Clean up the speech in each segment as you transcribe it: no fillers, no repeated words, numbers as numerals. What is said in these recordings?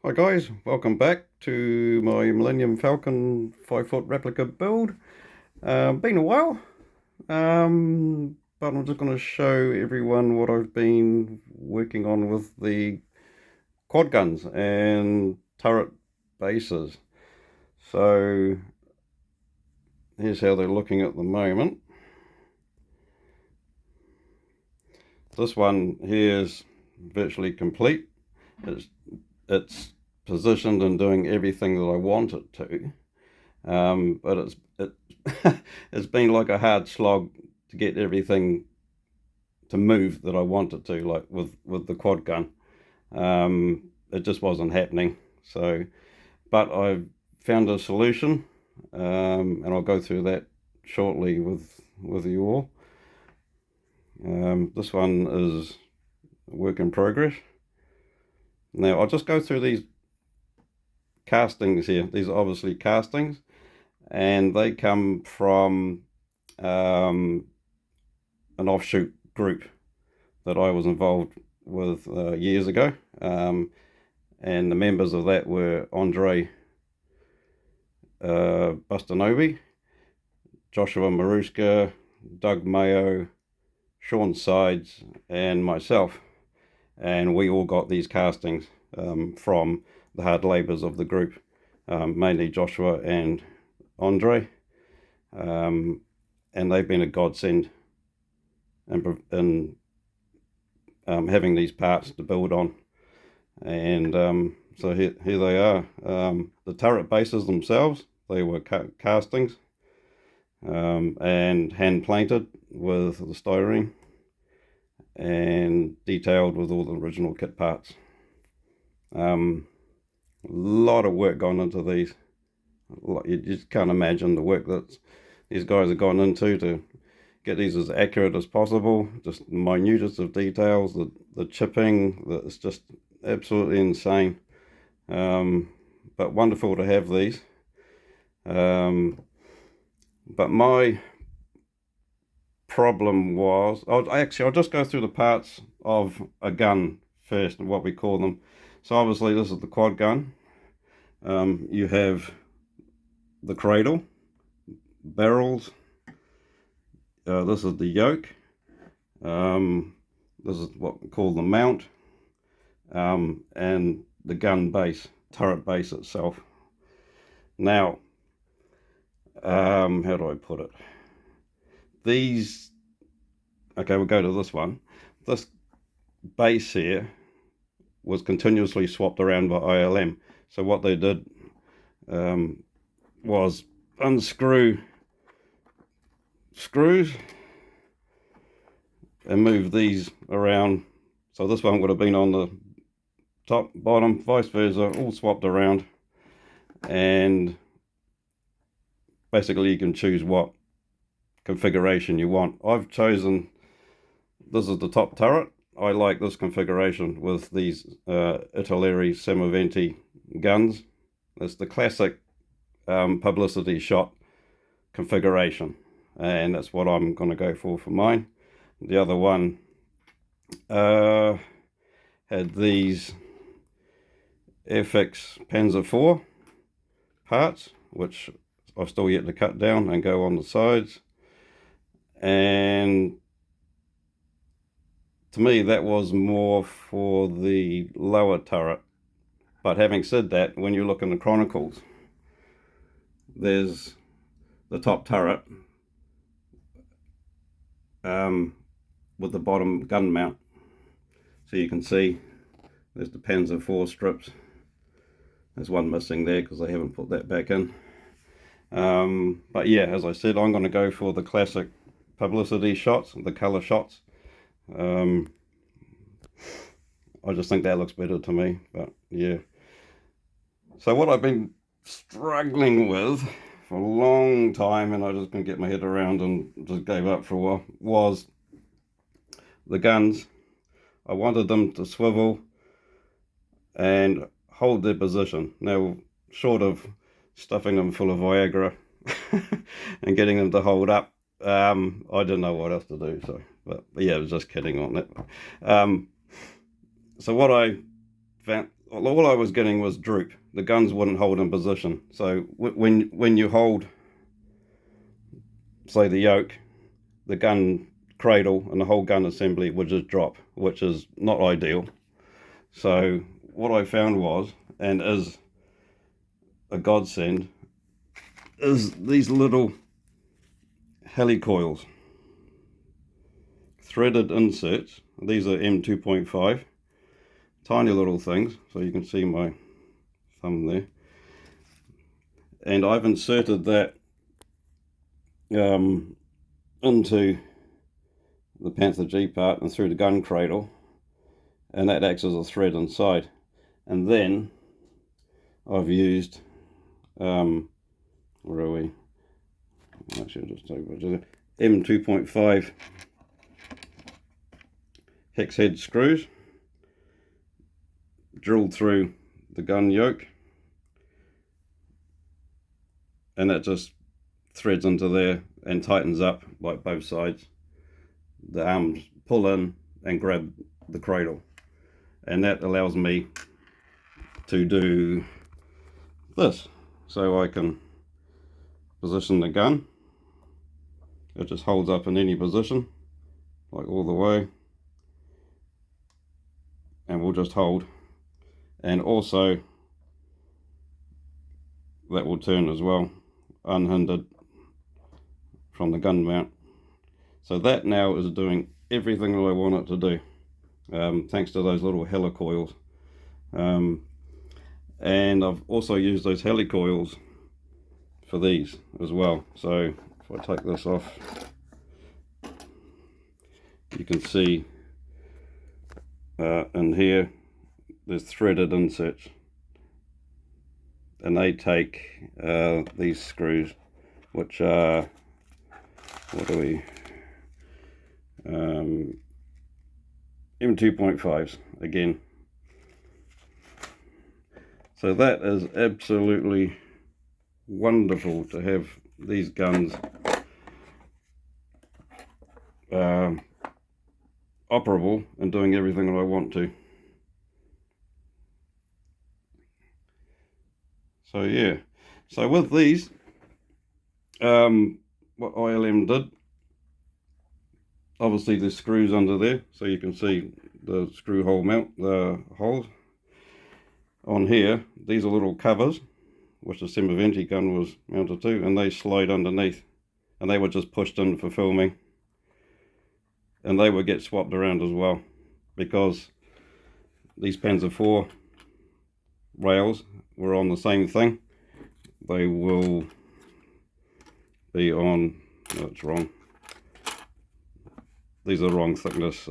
Hi guys, welcome back to my Millennium Falcon 5-foot replica build. Been a while, but I'm just going to show everyone what I've been working on with the quad guns and turret bases. So here's how they're looking at the moment. This one here is virtually complete. It's positioned and doing everything that I want it to, but it's been like a hard slog to get everything to move that I want it to, like with the quad gun. It just wasn't happening. So, but I've found a solution, and I'll go through that shortly with you all. This one is a work in progress. Now I'll just go through these castings here. These are obviously castings, and they come from an offshoot group that I was involved with years ago, and the members of that were Andre Bustanovi, Joshua Maruska, Doug Mayo, Sean Sides, and myself, and we all got these castings from the hard labours of the group, mainly Joshua and Andre, and they've been a godsend in having these parts to build on. And so here they are. The turret bases themselves, they were castings and hand painted with the styrene and detailed with all the original kit parts. A lot of work gone into these. You just can't imagine the work that these guys have gone into to get these as accurate as possible. Just the minutest of details, the chipping, it's just absolutely insane. But wonderful to have these. But my problem was, I'll just go through the parts of a gun first and what we call them. So obviously this is the quad gun. You have the cradle, barrels, this is the yoke, this is what we call the mount, and the gun base, turret base itself. Now, how do I put it? Okay, we'll go to this one. This base here was continuously swapped around by ILM. So what they did was unscrew screws and move these around. So this one would have been on the top, bottom, vice versa, all swapped around. And basically you can choose what configuration you want. I've chosen, this is the top turret. I like this configuration with these Italeri Semoventi guns. It's the classic publicity shot configuration, and that's what I'm going to go for mine. The other one had these FX Panzer IV parts, which I've still yet to cut down and go on the sides. And to me, that was more for the lower turret. But having said that, when you look in the Chronicles, there's the top turret with the bottom gun mount. So you can see there's the Panzer IV strips. There's one missing there because I haven't put that back in. But yeah, as I said, I'm going to go for the classic publicity shots, the color shots. I just think that looks better to me, but yeah. So what I've been struggling with for a long time, and I just couldn't get my head around and just gave up for a while, was the guns. I wanted them to swivel and hold their position. Now, short of stuffing them full of Viagra and getting them to hold up, I didn't know what else to do. So, but yeah, I was just kidding on that. So what I all I was getting was droop. The guns wouldn't hold in position. So when you hold, say, the yoke, the gun cradle and the whole gun assembly would just drop, which is not ideal. So what I found was, and is a godsend, is these little helicoils, threaded inserts. These are M2.5, tiny little things, so you can see my thumb there. And I've inserted that into the Panther G part and through the gun cradle, and that acts as a thread inside. And then I've used where are we? Actually, I'll just take it. M2.5 hex head screws drilled through the gun yoke, and that just threads into there and tightens up like both sides. The arms pull in and grab the cradle, and that allows me to do this. So I can position the gun. It just holds up in any position, like all the way, and we'll just hold. And also that will turn as well, unhindered from the gun mount. So that now is doing everything that I want it to do, thanks to those little helicoils. And I've also used those helicoils for these as well. So if I take this off, you can see in here there's threaded inserts, and they take these screws, which are, what are we, M2.5s again. So that is absolutely wonderful to have these guns operable and doing everything that I want to. So yeah, so with these, what ILM did, obviously there's screws under there, so you can see the screw hole mount, the holes. On here, these are little covers, which the Semaventi gun was mounted to, and they slide underneath, and they were just pushed in for filming, and they would get swapped around as well, because these Panzer IV rails were on the same thing. They will be on, no, it's wrong, these are the wrong thickness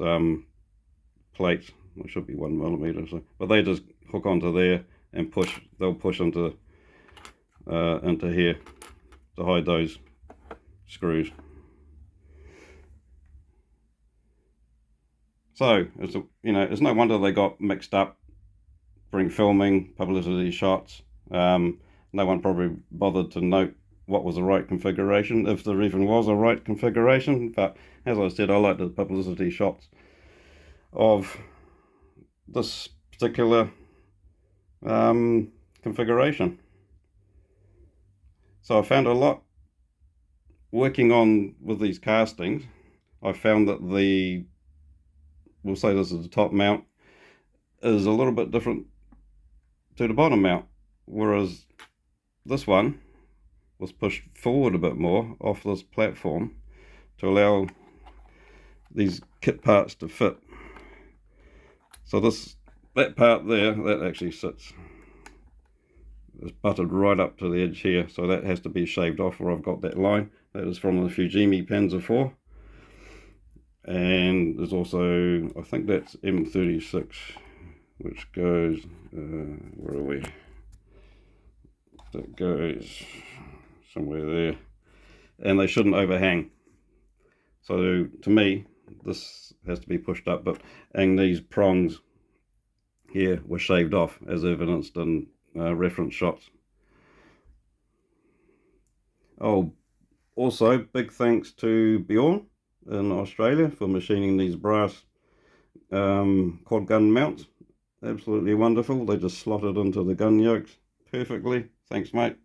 plates. It should be 1mm, so, but they just hook onto there and push. They'll push into here to hide those screws. So it's it's no wonder they got mixed up during filming, publicity shots. No one probably bothered to note what was the right configuration, if there even was a right configuration. But as I said, I like the publicity shots of this particular configuration. So I found a lot working on with these castings. I found that we'll say this is the top mount, is a little bit different to the bottom mount, whereas this one was pushed forward a bit more off this platform to allow these kit parts to fit. So that part there, that actually sits, is butted right up to the edge here, so that has to be shaved off where I've got that line. That is from the Fujimi Panzer IV. And there's also, I think that's M36, which goes, where are we? That goes somewhere there. And they shouldn't overhang. So to me, this has to be pushed up, and these prongs here were shaved off, as evidenced in reference shots. Oh, also big thanks to Bjorn in Australia for machining these brass quad gun mounts absolutely wonderful. They just slotted into the gun yokes perfectly. Thanks, mate.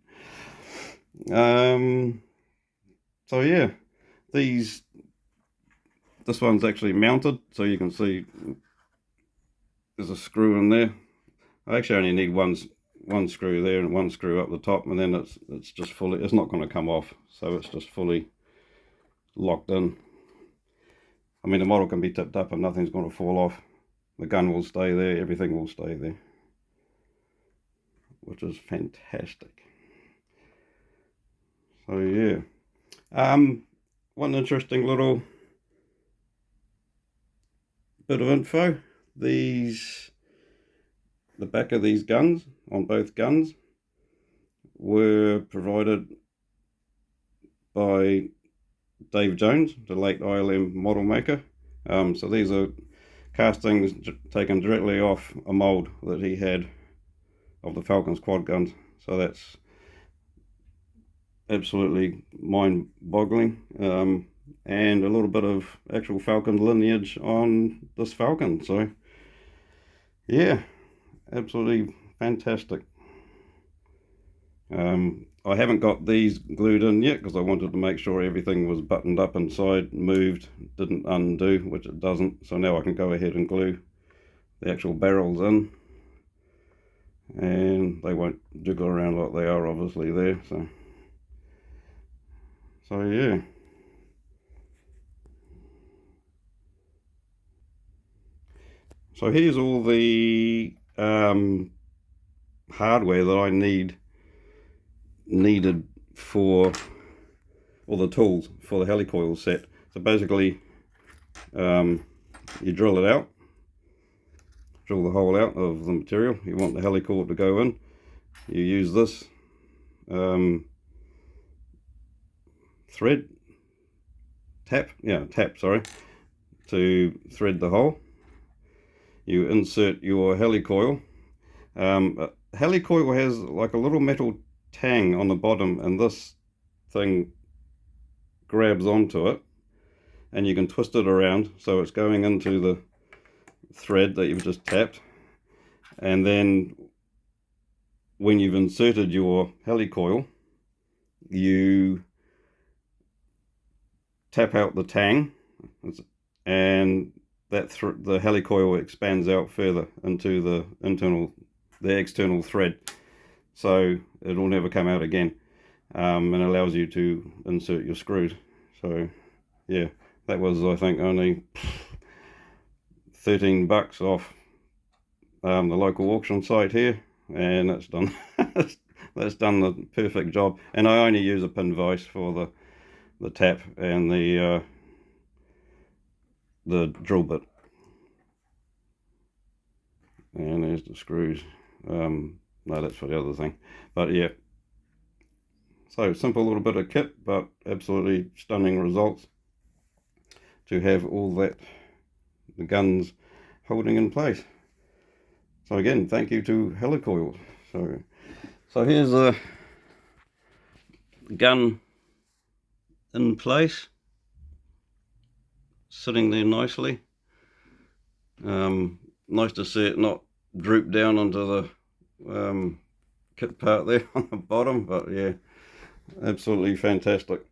So yeah, this one's actually mounted, so you can see there's a screw in there. I actually only need one screw there and one screw up the top, and then it's just fully, it's not going to come off, so it's just fully locked in. I mean, the model can be tipped up and nothing's going to fall off. The gun will stay there, everything will stay there, which is fantastic. So yeah, one interesting little bit of info. The back of these guns, on both guns, were provided by Dave Jones, the late ILM model maker. So these are castings taken directly off a mould that he had of the Falcon's quad guns. So that's absolutely mind-boggling. And a little bit of actual Falcon lineage on this Falcon. So yeah, absolutely fantastic. I haven't got these glued in yet because I wanted to make sure everything was buttoned up inside, moved, didn't undo, which it doesn't. So now I can go ahead and glue the actual barrels in, and they won't jiggle around like they are obviously there. So yeah. So here's all the hardware that I needed for all the tools for the helicoil set. So basically, you drill it out, drill the hole out of the material you want the helicoil to go in. You use this tap, to thread the hole. You insert your helicoil. Helicoil has like a little metal tang on the bottom, and this thing grabs onto it, and you can twist it around so it's going into the thread that you've just tapped. And then when you've inserted your helicoil, you tap out the tang, and the helicoil expands out further into the external thread, so it'll never come out again, and allows you to insert your screws. So yeah, that was, I think, only $13 off the local auction site here, and that's done that's done the perfect job. And I only use a pin vise for the tap and the drill bit. And there's the screws. No, that's for the other thing. But yeah, so simple little bit of kit, but absolutely stunning results to have all that, the guns holding in place. So again, thank you to Helicoil. So here's the gun in place, sitting there nicely. Nice to see it not droop down onto the kit part there on the bottom, but yeah, absolutely fantastic.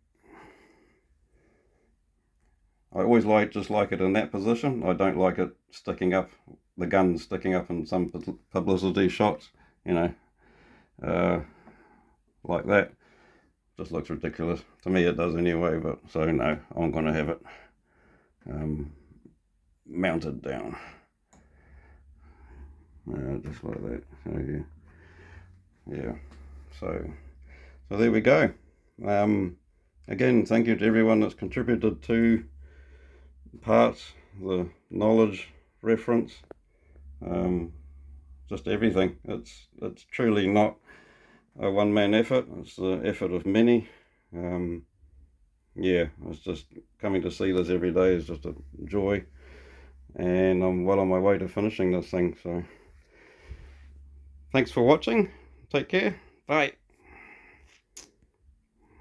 I always just like it in that position. I don't like it sticking up, the gun sticking up in some publicity shots, you know, like that. Just looks ridiculous. To me it does anyway, but so no, I'm going to have it mounted down. Just like that. So yeah. So there we go. Again, thank you to everyone that's contributed to parts, the knowledge, reference, just everything. It's truly not a one-man effort. It's the effort of many. Yeah, it's just coming to see this every day is just a joy, and I'm well on my way to finishing this thing. So thanks for watching. Take care. Bye.